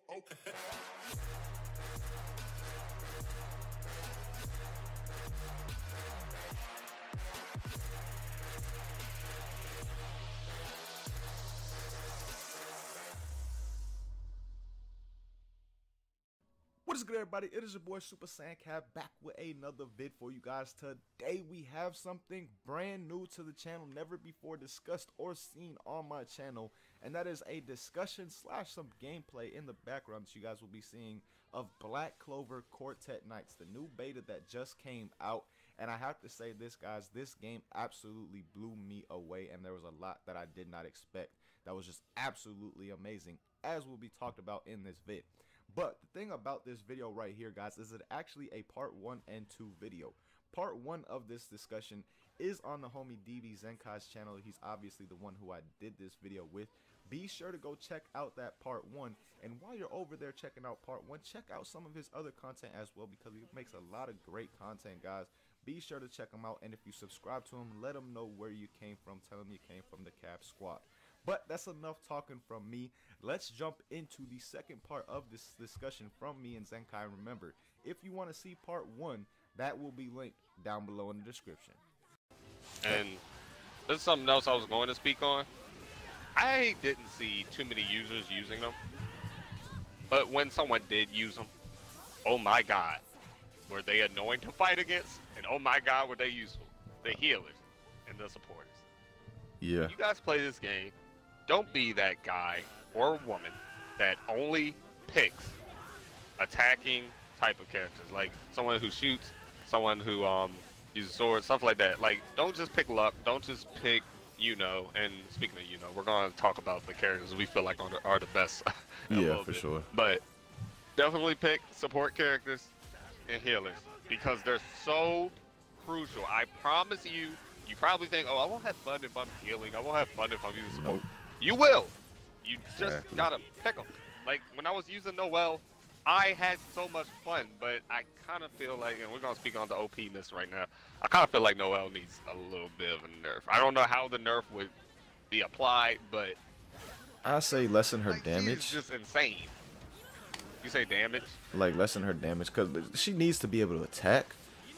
What is good, everybody? It is your boy Super Saiyan Cat back with another vid for you guys. Today we have something brand new to the channel, never before discussed or seen on my channel, and that is a discussion slash some gameplay in the background that you guys will be seeing of Black Clover Quartet Knights, the new beta that just came out. And I have to say this, guys, this game absolutely blew me away, and there was a lot that I did not expect that was just absolutely amazing, as will be talked about in this vid. But the thing about this video right here, guys, is it actually a part 1 and 2 video. Part 1 of this discussion is on the homie DB Zenkai's channel. He's obviously the one who I did this video with. Be sure to go check out that part 1. And while you're over there checking out part 1, check out some of his other content as well, because he makes a lot of great content, guys. Be sure to check him out. And if you subscribe to him, let him know where you came from. Tell him you came from the Cap Squad. But that's enough talking from me. Let's jump into the second part of this discussion from me and Zenkai. Remember, if you want to see part 1, that will be linked down below in the description. And this is something else I was going to speak on. I didn't see too many users using them. But when someone did use them, oh my god, were they annoying to fight against? And oh my god, were they useful? The healers and the supporters. Yeah. When you guys play this game, don't be that guy or woman that only picks attacking type of characters, like someone who shoots, someone who uses swords, stuff like that. Like, don't just pick luck, don't just pick, you know. And speaking of, you know, we're going to talk about the characters we feel like are the best. Yeah, for sure. But definitely pick support characters and healers, because they're so crucial. I promise you. You probably think, oh, I won't have fun if I'm healing. I won't have fun if I'm using support. Nope. You will. You just gotta pick them. Like, when I was using Noelle, I had so much fun, but I kind of feel like, and we're going to speak on the OP-ness right now, I kind of feel like Noelle needs a little bit of a nerf. I don't know how the nerf would be applied, but I say lessen her like, damage. She's just insane. You say damage? Like, lessen her damage, because she needs to be able to attack,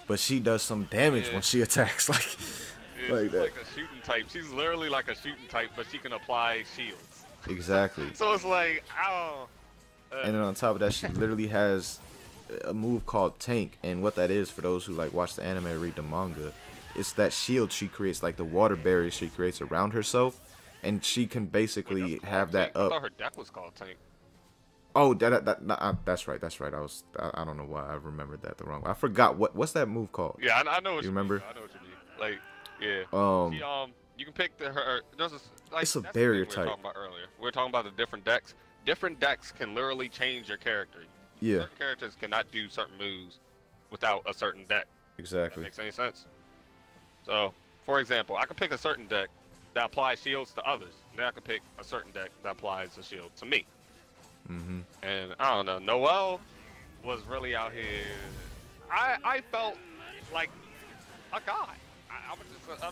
but she does some damage when she attacks. Like, she's like a shooting type. She's literally like a shooting type, but she can apply shields. Exactly. So it's like, I don't. And then on top of that, she literally has a move called Tank, and what that is, for those who like watch the anime or read the manga, it's that shield she creates, like the water barrier she creates around herself, and she can basically have that Tank. up. I thought her deck was called Tank. Oh, that's right. That's right. I don't know why I remembered that the wrong way. I forgot what's that move called. Yeah, I know what you you remember. Mean. I know what you mean. Like, yeah. She, you can pick her. Like, it's a that's barrier the thing we were type. talking about earlier. We were talking about the different decks. Different decks can literally change your character. Yeah. Certain characters cannot do certain moves without a certain deck. Exactly. That makes any sense? So, for example, I could pick a certain deck that applies shields to others. And then I could pick a certain deck that applies a shield to me. Mm-hmm. And I don't know. Noelle was really out here. I felt like a god. I'm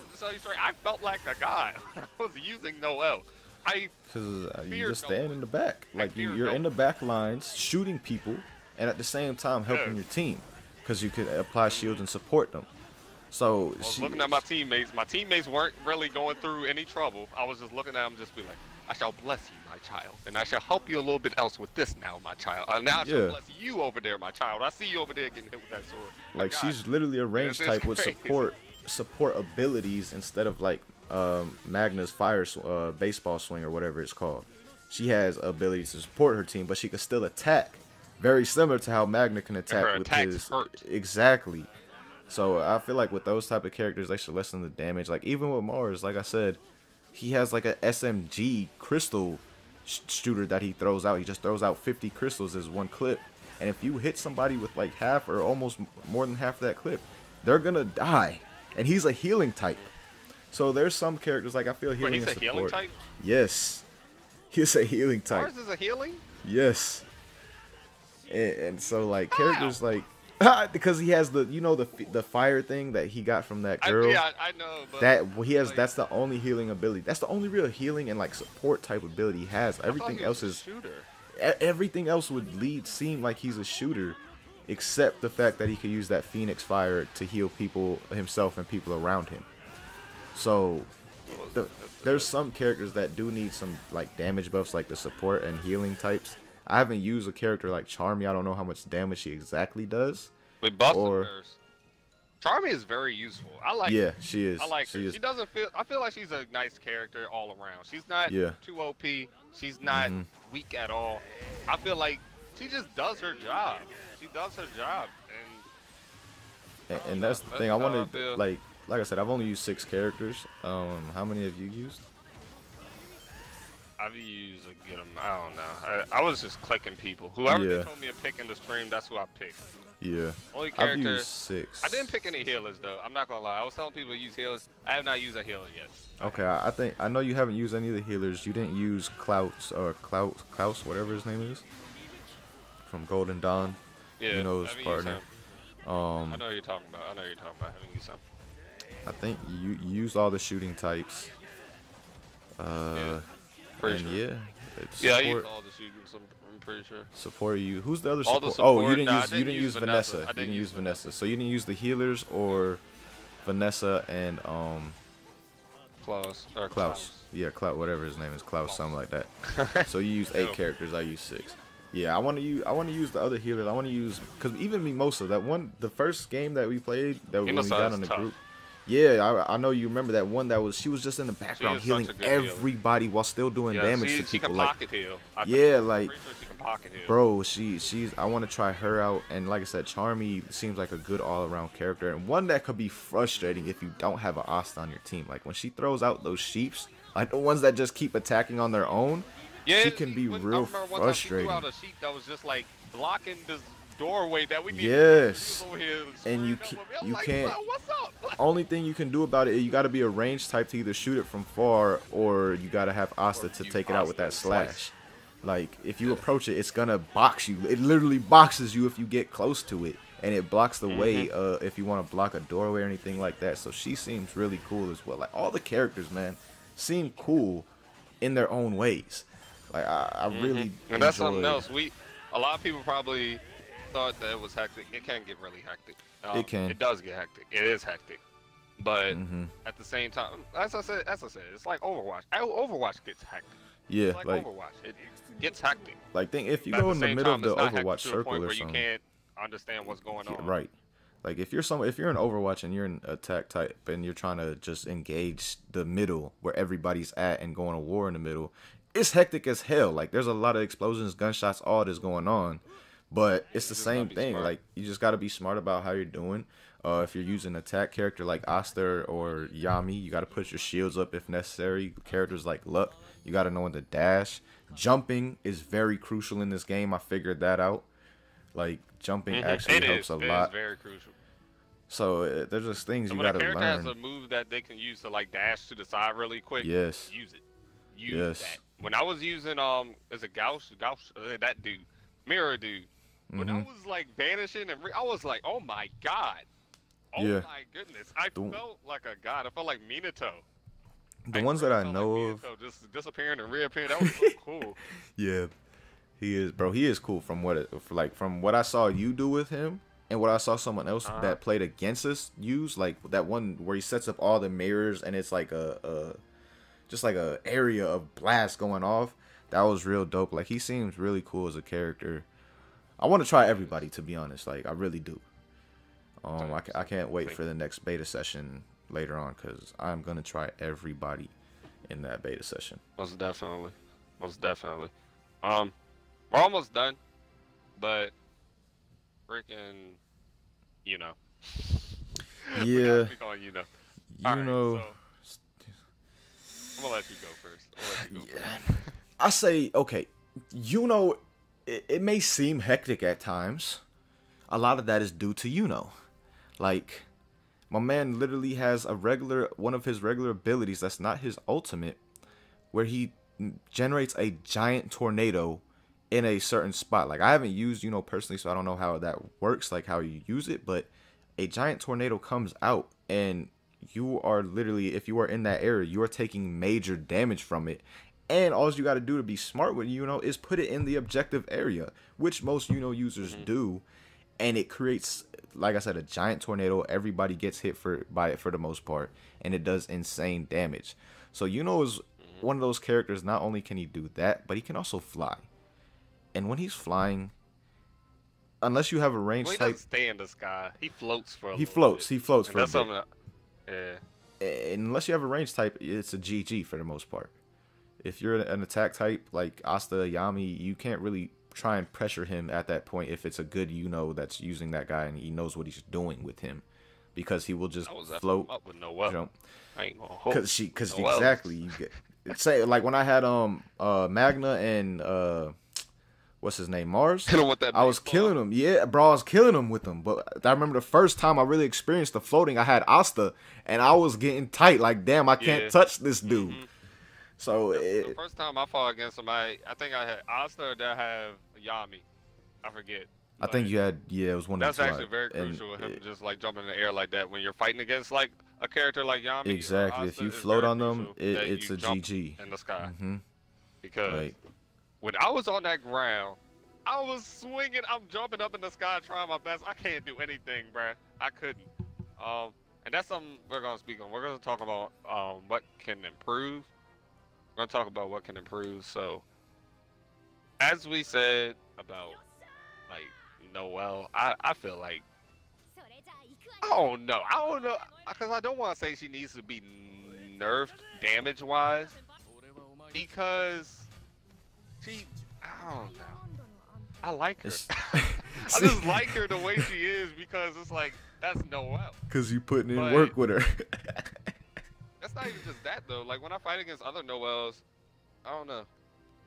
just telling you straight. I felt like a god. I was using Noelle. Because you just stand in the back. Like, you're in the back lines shooting people, and at the same time helping your team, because you could apply shields and support them. So looking at my teammates weren't really going through any trouble. I was just looking at them, just be like, I shall bless you, my child, and I shall help you a little bit else with this now, my child. Now I shall bless you over there, my child. I see you over there getting hit with that sword. Like, she's literally a range type with support abilities instead of like Magna's fire baseball swing or whatever it's called. She has abilities to support her team, but she can still attack, very similar to how Magna can attack with his. Exactly. So I feel like with those type of characters, they should lessen the damage. Like, even with Mars, like I said, he has like a SMG crystal shooter that he throws out. He just throws out 50 crystals as one clip, and if you hit somebody with like half or almost more than half of that clip, they're gonna die. And he's a healing type. So there's some characters, like, I feel healing and support. He's a healing type? Yes. He's a healing type. Mars is a healing? Yes. And so, like, characters like, because he has the, you know, the fire thing that he got from that girl. Yeah, I know. But that he has, like, that's the only healing ability. That's the only real healing and like support type ability he has. Everything else is shooter. everything else would seem like he's a shooter, except the fact that he could use that Phoenix Fire to heal people himself and people around him. So there's some characters that do need some like damage buffs, like the support and healing types. I haven't used a character like Charmy. I don't know how much damage she exactly does. With buffs, Charmy is very useful. I like. Yeah, she is. I like her. She doesn't feel. I feel like she's a nice character all around. She's not too OP. She's not weak at all. I feel like she just does her job. She does her job, and that's the thing. I want to like I said, I've only used 6 characters. How many have you used? I've used a good amount. I don't know. I was just clicking people. Whoever they told me to pick in the stream, that's who I picked. Yeah. Only character. I've used 6. I didn't pick any healers though. I'm not gonna lie. I was telling people to use healers. I have not used a healer yet. Okay, I know you haven't used any of the healers. You didn't use Klaus, whatever his name is, from Golden Dawn. Yeah. You know his partner. I know who you're talking about. I haven't used some. I think you used all the shooting types. Pretty sure. Yeah, I used all the shooting. I'm pretty sure. Support you. Who's the other support? Oh, you didn't use Vanessa. You didn't use Vanessa. So you didn't use the healers or Vanessa and Klaus. Yeah, Klaus, whatever his name is, Klaus, something like that. So you use 8 characters. I use 6. Yeah, I want to use the other healers. I want to use, because even Mimosa, the first game that we played when we got on the group. Yeah, I know you remember that one she was just in the background healing everybody while still doing damage to people. She can pocket heal. Like, she can pocket heal. Bro, I want to try her out, and like I said, Charmy seems like a good all-around character, and one that could be frustrating if you don't have an Asta on your team. Like when she throws out those sheeps, like the ones that just keep attacking on their own, she can be real frustrating. I remember one time she threw out a sheep that was just like blocking this doorway that we need. Yes, and you like, can't. What's up? Only thing you can do about it is you got to be a ranged type to either shoot it from far or you got to have Asta to take it out with that slash. Like if you approach it, it's gonna box you. It literally boxes you if you get close to it, and it blocks the way if you want to block a doorway or anything like that. So she seems really cool as well. Like all the characters, man, seem cool in their own ways. Like I really and that's something else. A lot of people probably thought that it was hectic. It can get really hectic. It can. It does get hectic. It is hectic. But at the same time, as I said, it's like Overwatch. Overwatch gets hectic. Yeah, it's like Overwatch. It gets hectic. Like if you go in the middle of the Overwatch circle or something, you can't understand what's going on. Right. Like if you're in Overwatch and you're an attack type and you're trying to just engage the middle where everybody's at and going to war in the middle, it's hectic as hell. Like there's a lot of explosions, gunshots, all this going on. But it's the same thing. Like you just got to be smart about how you're doing. If you're using an attack character like Asta or Yami, you got to put your shields up if necessary. Characters like Luck, you got to know when to dash. Jumping is very crucial in this game. I figured that out. Like jumping actually helps a lot. It is very crucial. So there's just things you got to learn. When a character has a move that they can use to like dash to the side really quick, use it. Use that. When I was using is it Gauss, that dude, Mirror dude. When I was like vanishing and I was like, oh my god, my goodness, I felt like a god. I felt like Minato. The ones that I know of, just disappearing and reappearing. That was so cool. Yeah, he is, bro. He is cool from what I saw you do with him and what I saw someone else that played against us use. Like that one where he sets up all the mirrors and it's like just like a area of blast going off. That was real dope. Like he seems really cool as a character. I want to try everybody, to be honest. Like I really do. I can't wait for the next beta session later on because I'm gonna try everybody in that beta session. Most definitely. We're almost done, but freaking, Yeah. You know. So, I'm gonna let you go first. I say okay. It may seem hectic at times. A lot of that is due to like my man literally has one of his regular abilities that's not his ultimate, where he generates a giant tornado in a certain spot. Like I haven't used personally, so I don't know how that works, like how you use it, but a giant tornado comes out and you are literally, if you are in that area, you are taking major damage from it, And all you got to do to be smart with is put it in the objective area, which most users do, and it creates, like I said, a giant tornado. Everybody gets hit by it for the most part, and it does insane damage. So is one of those characters. Not only can he do that, but he can also fly. And when he's flying, unless you have a range he type, doesn't stay in the sky. He floats for a he little floats. bit. He floats And for a that's bit. something And unless you have a range type, it's a GG for the most part. If you're an attack type like Asta Yami, you can't really try and pressure him at that point if it's a good that's using that guy and he knows what he's doing with him, because he will just float, up with no jump. I ain't gonna hold. Because exactly, you get say like when I had Magna and what's his name, Mars. I was killing him. Yeah, bro, I was killing him with them. But I remember the first time I really experienced the floating, I had Asta, and I was getting tight. Like, damn, I can't touch this dude. So the first time I fought against somebody, I think I had Asta or did I have Yami? I forget. I think you had, it was one of the two. That's actually very crucial with him just like jumping in the air like that when you're fighting against like a character like Yami. Exactly. If you float on them, it's a GG. In the sky. Because when I was on that ground, I was swinging. I'm jumping up in the sky trying my best. I can't do anything, bruh. I couldn't. And that's something we're going to speak on. We're going to talk about what can improve. We're going to talk about what can improve. So, as we said about, like, Noelle, I feel like, I don't know, because I don't want to say she needs to be nerfed damage-wise, because I don't know, I like her. I just like her the way she is, because it's like, that's Noelle. Because you putting in work with her. That's not even just that, though. Like, when I fight against other Noelles, I don't know.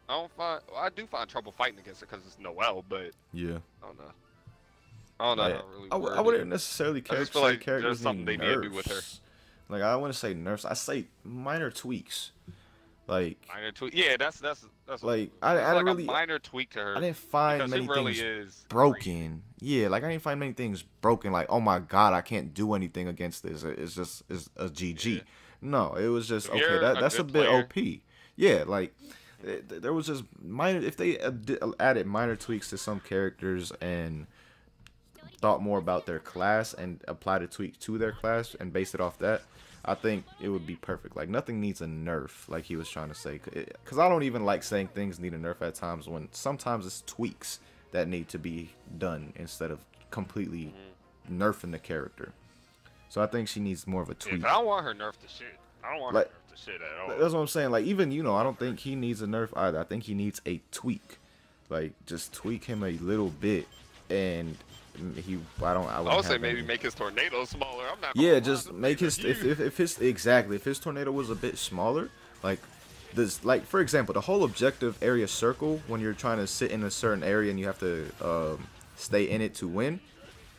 I do find trouble fighting against her because it's Noelle, but yeah, I don't know. I don't know. I wouldn't necessarily say characters something they need to do with her. Like, I wouldn't say nerfs. I say minor tweaks. Like minor tweak. Yeah, that's like I didn't really a minor tweak to her. I didn't find many things broken. Yeah, like I didn't find many things broken. Like, oh my god, I can't do anything against this. It's a GG. Yeah. No, it was just okay. That's a bit OP. Yeah, like there was just minor. If they added minor tweaks to some characters and thought more about their class and applied a tweak to their class and based it off that, I think it would be perfect. Like, nothing needs a nerf, like he was trying to say. Because I don't even like saying things need a nerf at times when sometimes it's tweaks that need to be done instead of completely nerfing the character. So I think she needs more of a tweak. Yeah, I don't want her nerfed to shit. I don't want her nerfed to shit at all. That's what I'm saying. Like, even, I don't think he needs a nerf either. I think he needs a tweak. Like, just tweak him a little bit, and I would say maybe make his tornado smaller. I'm not. Yeah, just make his if his tornado was a bit smaller, like this, like for example, the whole objective area circle when you're trying to sit in a certain area and you have to stay in it to win.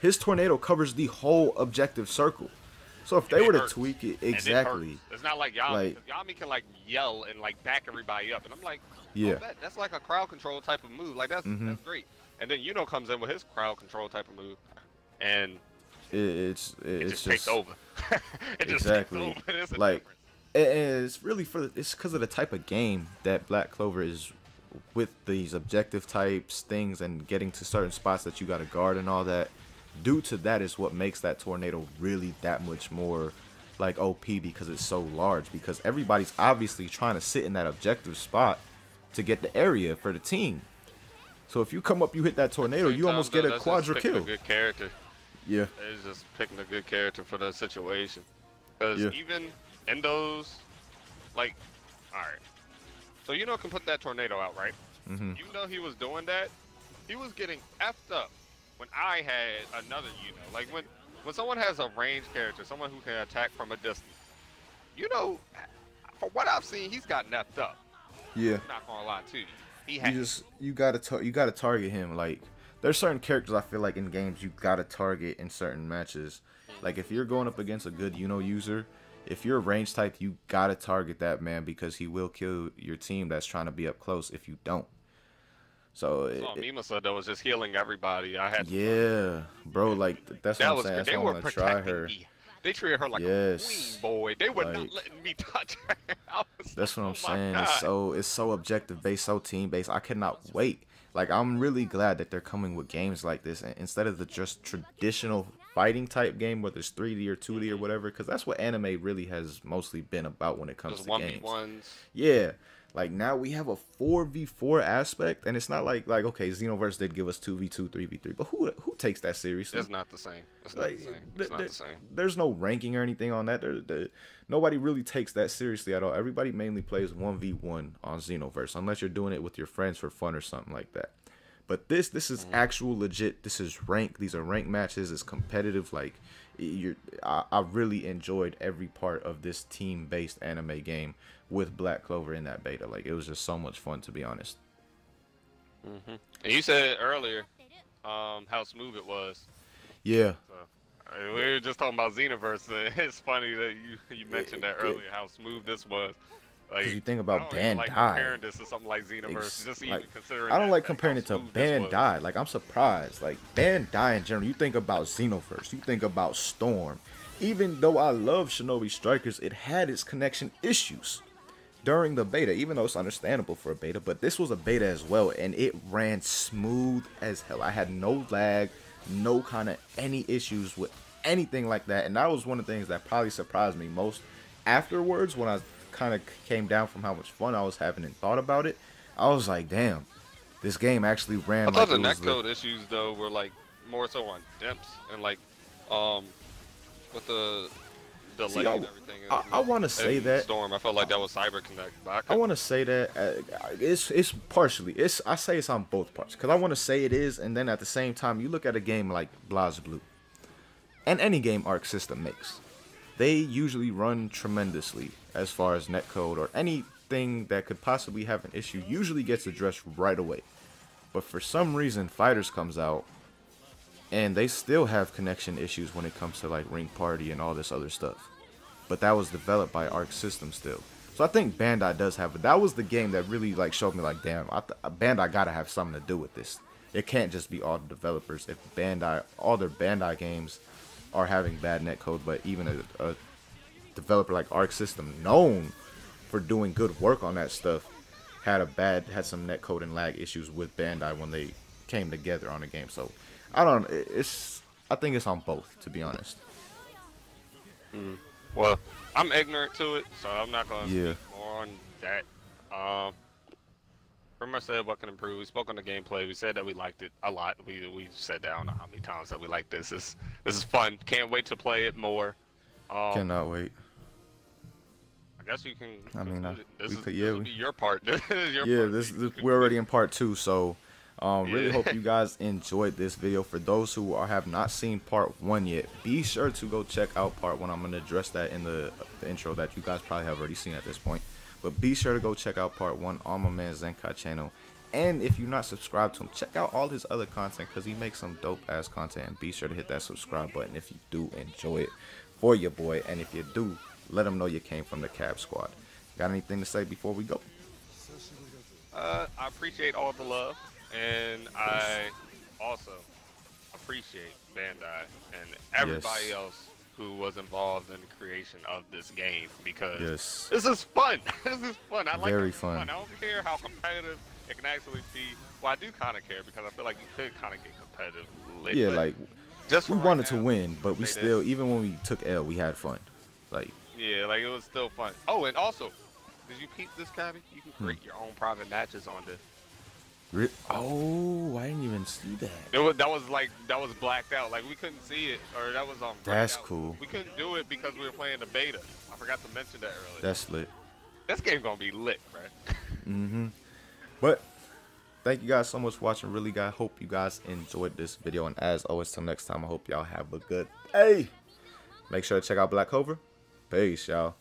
His tornado covers the whole objective circle. So if they were to tweak it, exactly. It's not like Yami. Like, Yami can like yell and like back everybody up, and I'm like, yeah, that's like a crowd control type of move. Like that's great. And then comes in with his crowd control type of move, and it just takes over. It exactly. Just takes over. Like, and it's really it's because of the type of game that Black Clover is with, these objective types things and getting to certain spots that you got to guard and all that. Due to that is what makes that tornado really that much more like OP, because it's so large, because everybody's obviously trying to sit in that objective spot to get the area for the team. So if you come up, you hit that tornado, you almost get a quadra kill. A good character. Yeah. It's just picking a good character for the situation. Because even in those, like, all right. So can put that tornado out, right? He was doing that. He was getting effed up when I had another Like when someone has a ranged character, someone who can attack from a distance. For what I've seen, he's gotten effed up. Yeah. I'm not gonna lie to you. You gotta target him. Like, there's certain characters I feel like in games you gotta target in certain matches. Like, if you're going up against a good user, if you're a range type, you gotta target that man, because he will kill your team that's trying to be up close if you don't. So Mimasa though was just healing everybody. Bro. Like, that's what I'm saying. That's why I want to try her. They treated her like a queen, boy. They were not letting me touch her. That's like, what I'm saying. God. It's so objective based, so team based. I cannot wait. Like, I'm really glad that they're coming with games like this instead of the just traditional fighting type game, whether it's 3D or 2D or whatever, because that's what anime really has mostly been about when it comes Just to games. 1v1s. Yeah. Like, now we have a 4v4 aspect, and it's not like okay, Xenoverse did give us 2v2, 3v3, but who takes that seriously? It's not the same. It's not the same. It's not the same. There's no ranking or anything on that. Nobody really takes that seriously at all. Everybody mainly plays 1v1 on Xenoverse, unless you're doing it with your friends for fun or something like that. But this is actual legit. This is rank. These are ranked matches. It's competitive. Like, I really enjoyed every part of this team-based anime game with Black Clover in that beta. Like, it was just so much fun, to be honest. And you said earlier how smooth it was. Yeah. So, we were just talking about Xenoverse. It's funny that you mentioned that earlier, how smooth this was. Like, you think about Bandai. Like comparing this to something like Xenoverse, just even considering. I don't like comparing it to Bandai. Like, I'm surprised. Like, Bandai in general, you think about Xenoverse, you think about Storm. Even though I love Shinobi Strikers, it had its connection issues during the beta, even though it's understandable for a beta. But this was a beta as well, and it ran smooth as hell. I had no lag, no kind of any issues with anything like that. And that was one of the things that probably surprised me most afterwards when I kind of came down from how much fun I was having and thought about it. I was like, damn, this game actually ran. I thought the netcode issues though were like more so on dimps and like with the delay and everything. I want to say that Storm. I felt like that was CyberConnect. I want to say that it's partially. I say it's on both parts because I want to say it is, and then at the same time, you look at a game like BlazBlue, and any game Arc System makes, they usually run tremendously as far as netcode or anything that could possibly have an issue usually gets addressed right away. But for some reason, Fighters comes out and they still have connection issues when it comes to like Ring Party and all this other stuff. But that was developed by Arc System still. So I think Bandai does have it. That was the game that really like showed me like, damn, Bandai gotta have something to do with this. It can't just be all the developers. If all their Bandai games are having bad netcode, but even a developer like Arc System, known for doing good work on that stuff, had some netcode and lag issues with Bandai when they came together on a game. So I think it's on both, to be honest. Well, I'm ignorant to it, so I'm not gonna speak more on that. Pretty much said what can improve. We spoke on the gameplay. We said that we liked it a lot. We said that I don't know how many times that we liked this. This is fun. Can't wait to play it more. Cannot wait. I guess you can. I mean, this will be your part. We're already in part 2, so really hope you guys enjoyed this video. For those who have not seen part 1 yet, be sure to go check out part 1. I'm going to address that in the intro that you guys probably have already seen at this point. But be sure to go check out part 1 on my man Zenkai channel. And if you're not subscribed to him, check out all his other content because he makes some dope ass content. And be sure to hit that subscribe button if you do enjoy it for your boy. And if you do, let him know you came from the Cab Squad. Got anything to say before we go? I appreciate all the love, and I also appreciate Bandai and everybody else who was involved in the creation of this game, because this is fun. This is fun. I like it. Fun. I don't care how competitive it can actually be. Well, I do kind of care because I feel like you could kind of get competitive. Yeah, like just we wanted to win, but we still, even when we took L, we had fun. Like, yeah, like it was still fun. Oh, and also, did you peep this, Cabby? You can create your own private matches on this. Oh, I didn't even see that. That was blacked out. Like we couldn't see it, or that was on. That's cool. We couldn't do it because we were playing the beta. I forgot to mention that earlier. That's lit. This game gonna be lit, right? But thank you guys so much for watching. Really, guys, hope you guys enjoyed this video. And as always, till next time, I hope y'all have a good day. Make sure to check out Black Clover. Peace, y'all.